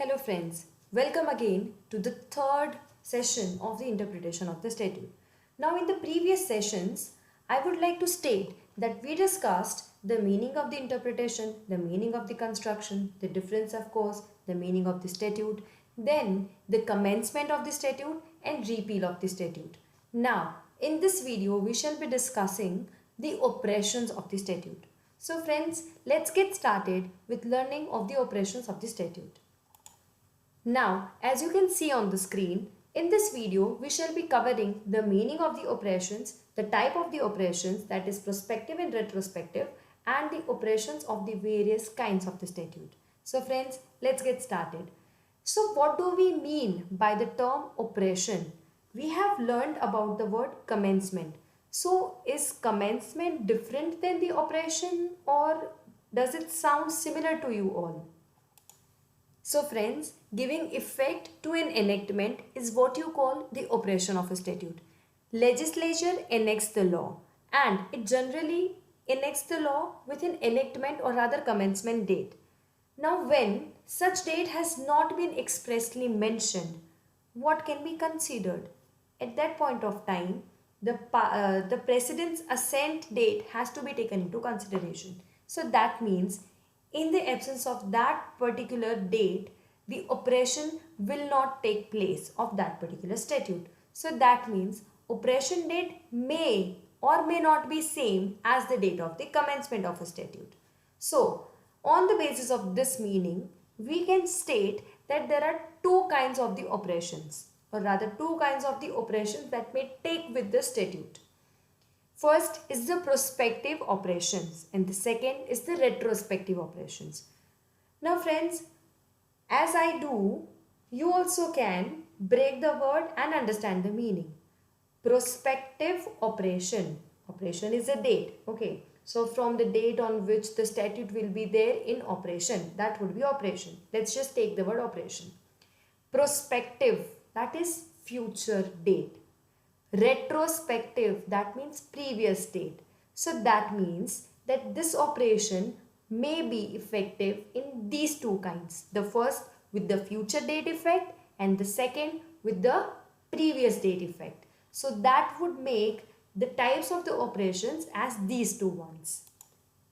Hello friends, welcome again to the third session of the interpretation of the statute. Now in the previous sessions, I would like to state that we discussed the meaning of the interpretation, the meaning of the construction, the difference of course, the meaning of the statute, then the commencement of the statute and repeal of the statute. Now in this video, we shall be discussing the operations of the statute. So friends, let's get started with learning of the operations of the statute. Now, as you can see on the screen, in this video, we shall be covering the meaning of the operations, the type of the operations, that is prospective and retrospective, and the operations of the various kinds of the statute. So friends, let's get started. So what do we mean by the term operation? We have learned about the word commencement. So is commencement different than the operation, or does it sound similar to you all? So friends, giving effect to an enactment is what you call the operation of a statute. Legislature enacts the law and it generally enacts the law with an enactment or rather commencement date. Now when such date has not been expressly mentioned, what can be considered? At that point of time, the president's assent date has to be taken into consideration. So that means in the absence of that particular date, the operation will not take place of that particular statute. So that means operation date may or may not be same as the date of the commencement of a statute. So on the basis of this meaning, we can state that there are two kinds of the operations, or rather two kinds of the operations that may take with the statute. First is the prospective operations and the second is the retrospective operations. Now friends, as I do, you also can break the word and understand the meaning. Prospective operation. Operation is a date. Okay. So from the date on which the statute will be there in operation, that would be operation. Let's just take the word operation. Prospective, that is future date. Retrospective, that means previous date. So that means that this operation may be effective in these two kinds. The first with the future date effect and the second with the previous date effect. So that would make the types of the operations as these two ones.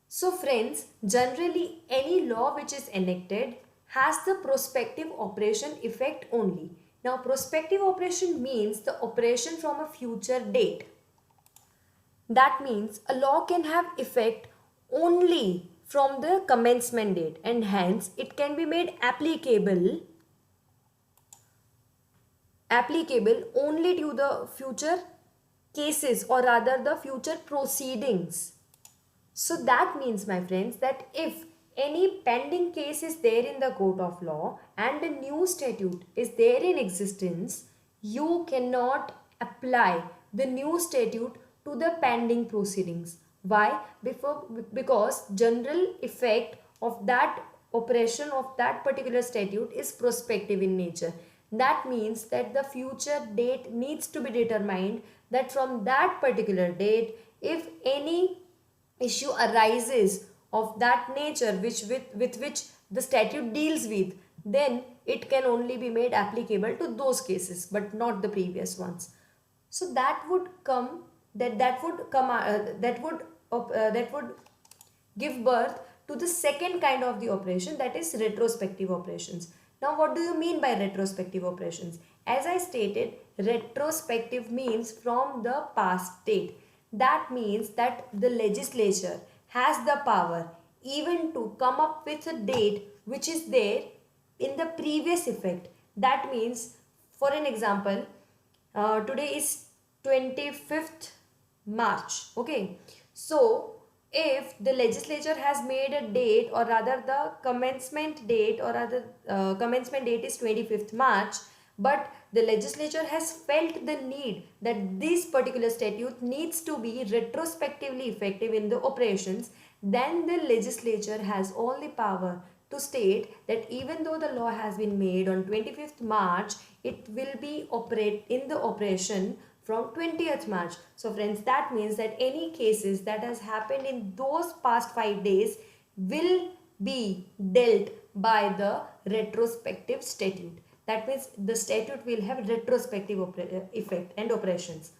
So friends, generally any law which is enacted has the prospective operation effect only. Now prospective operation means the operation from a future date. That means a law can have effect only from the commencement date and hence it can be made applicable only to the future cases or rather the future proceedings. So that means, my friends, that if any pending case is there in the court of law and a new statute is there in existence, you cannot apply the new statute to the pending proceedings. Why? Because general effect of that operation of that particular statute is prospective in nature. That means that the future date needs to be determined, that from that particular date, if any issue arises of that nature with which the statute deals with, then it can only be made applicable to those cases but not the previous ones. So that would give birth to the second kind of the operation, that is retrospective operations. Now what do you mean by retrospective operations? As I stated, retrospective means from the past date. That means that the legislature has the power even to come up with a date which is there in the previous effect. That means, for an example, today is 25th March. Okay. So if the legislature has made a date, or rather the commencement date is 25th March, but the legislature has felt the need that this particular statute needs to be retrospectively effective in the operations, then the legislature has all the power to state that even though the law has been made on 25th March, it will be in the operation from 20th March. So friends, that means that any cases that has happened in those past 5 days will be dealt by the retrospective statute. That means the statute will have retrospective effect and operations.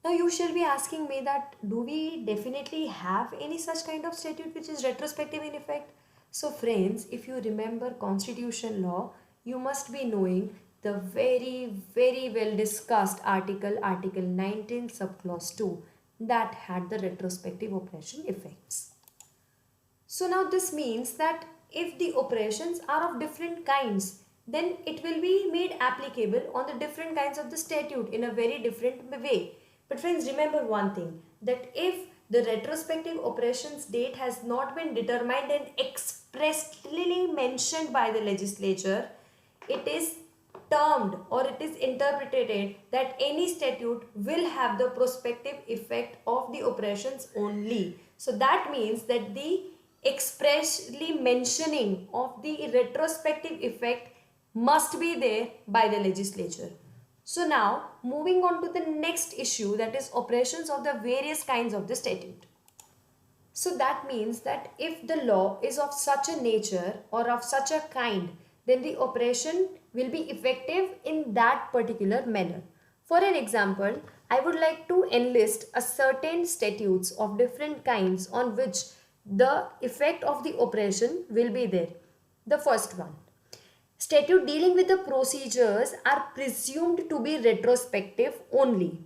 Now you shall be asking me that do we definitely have any such kind of statute which is retrospective in effect? So friends, if you remember constitution law, you must be knowing the very well discussed article 19 subclause 2 that had the retrospective operation effects. So now this means that if the operations are of different kinds, then it will be made applicable on the different kinds of the statute in a very different way. But friends, remember one thing, that if the retrospective operations date has not been determined and expressly mentioned by the legislature, it is termed or it is interpreted that any statute will have the prospective effect of the operations only. So that means that the expressly mentioning of the retrospective effect must be there by the legislature. So now moving on to the next issue, that is operations of the various kinds of the statute. So that means that if the law is of such a nature or of such a kind, then the operation will be effective in that particular manner. For an example, I would like to enlist a certain statutes of different kinds on which the effect of the operation will be there. The first one, statute dealing with the procedures are presumed to be retrospective only.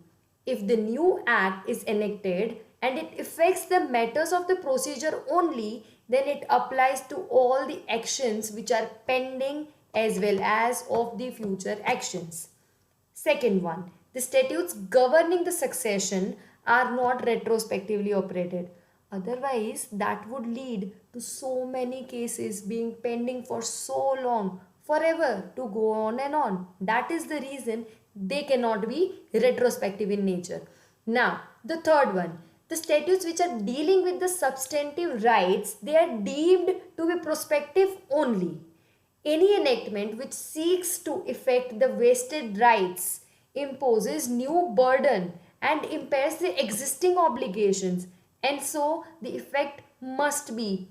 If the new act is enacted and it affects the matters of the procedure only, then it applies to all the actions which are pending as well as of the future actions. Second one, the statutes governing the succession are not retrospectively operated. Otherwise, that would lead to so many cases being pending for so long, forever, to go on and on. That is the reason they cannot be retrospective in nature. Now, the third one, the statutes which are dealing with the substantive rights, they are deemed to be prospective only. Any enactment which seeks to effect the vested rights imposes new burden and impairs the existing obligations, and so the effect must be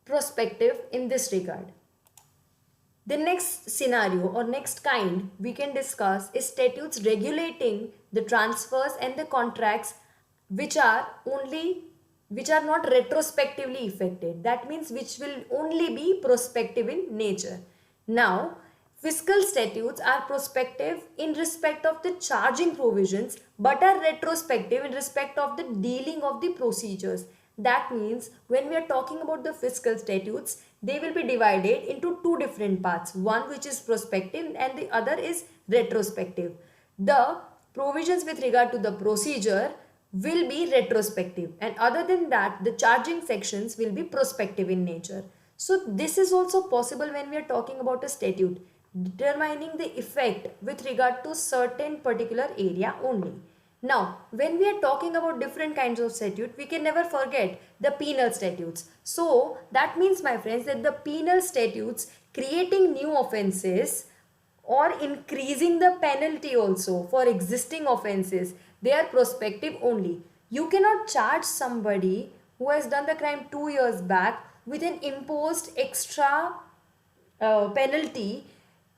prospective in this regard. The next scenario or next kind we can discuss is statutes regulating the transfers and the contracts which are not retrospectively effected. That means which will only be prospective in nature. Now, fiscal statutes are prospective in respect of the charging provisions but are retrospective in respect of the dealing of the procedures. That means when we are talking about the fiscal statutes, they will be divided into two different parts. One which is prospective and the other is retrospective. The provisions with regard to the procedure will be retrospective, and other than that the charging sections will be prospective in nature. So this is also possible when we are talking about a statute determining the effect with regard to certain particular area only. Now, when we are talking about different kinds of statute, we can never forget the penal statutes. So that means, my friends, that the penal statutes creating new offences or increasing the penalty also for existing offences, they are prospective only. You cannot charge somebody who has done the crime 2 years back with an imposed extra penalty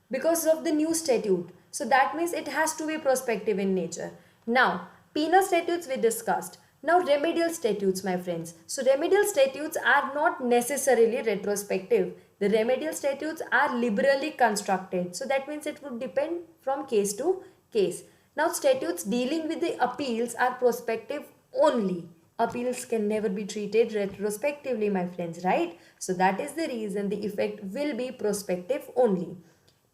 because of the new statute. So that means it has to be prospective in nature. Now, penal statutes we discussed. Now, remedial statutes, my friends. So remedial statutes are not necessarily retrospective. The remedial statutes are liberally constructed. So that means it would depend from case to case. Now, statutes dealing with the appeals are prospective only. Appeals can never be treated retrospectively, my friends, right? So that is the reason the effect will be prospective only.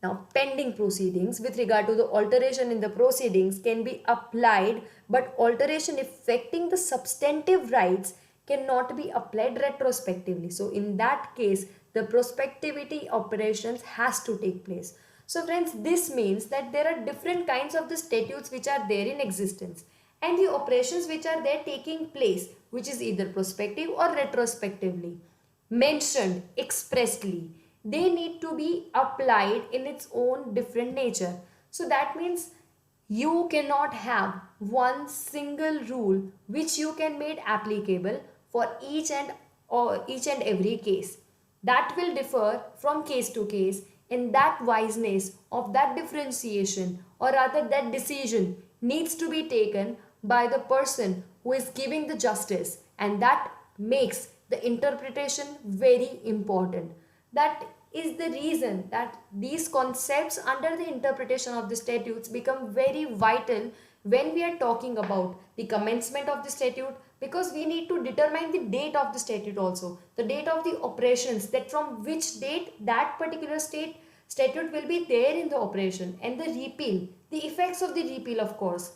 Now, pending proceedings with regard to the alteration in the proceedings can be applied, but alteration affecting the substantive rights cannot be applied retrospectively. So in that case, the prospectivity operations has to take place. So friends, this means that there are different kinds of the statutes which are there in existence, and the operations which are there taking place, which is either prospective or retrospectively mentioned expressly, they need to be applied in its own different nature. So that means you cannot have one single rule which you can make applicable for each and every case. that will differ from case to case, and that wiseness of that differentiation, or rather that decision, needs to be taken by the person who is giving the justice, and that makes the interpretation very important. That is the reason that these concepts under the interpretation of the statutes become very vital when we are talking about the commencement of the statute, because we need to determine the date of the statute also, the date of the operations, that from which date that particular statute will be there in the operation, and the repeal, the effects of the repeal, of course,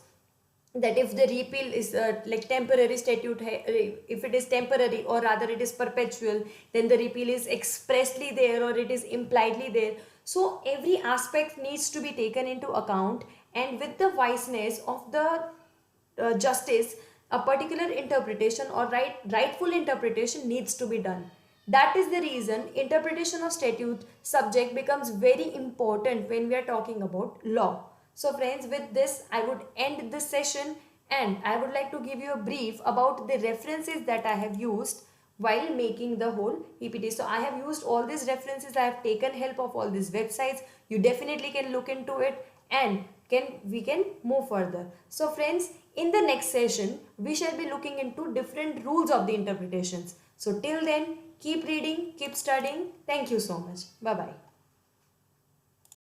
that if the repeal is like temporary statute, if it is temporary or rather it is perpetual, then the repeal is expressly there or it is impliedly there. So every aspect needs to be taken into account, and with the wiseness of the justice, a particular interpretation or rightful interpretation needs to be done. That is the reason interpretation of statute subject becomes very important when we are talking about law. So friends, with this I would end this session, and I would like to give you a brief about the references that I have used while making the whole PPT. So I have used all these references, I have taken help of all these websites. You definitely can look into it, and we can move further. So friends, in the next session we shall be looking into different rules of the interpretations. So till then, keep reading, keep studying. Thank you so much. Bye bye.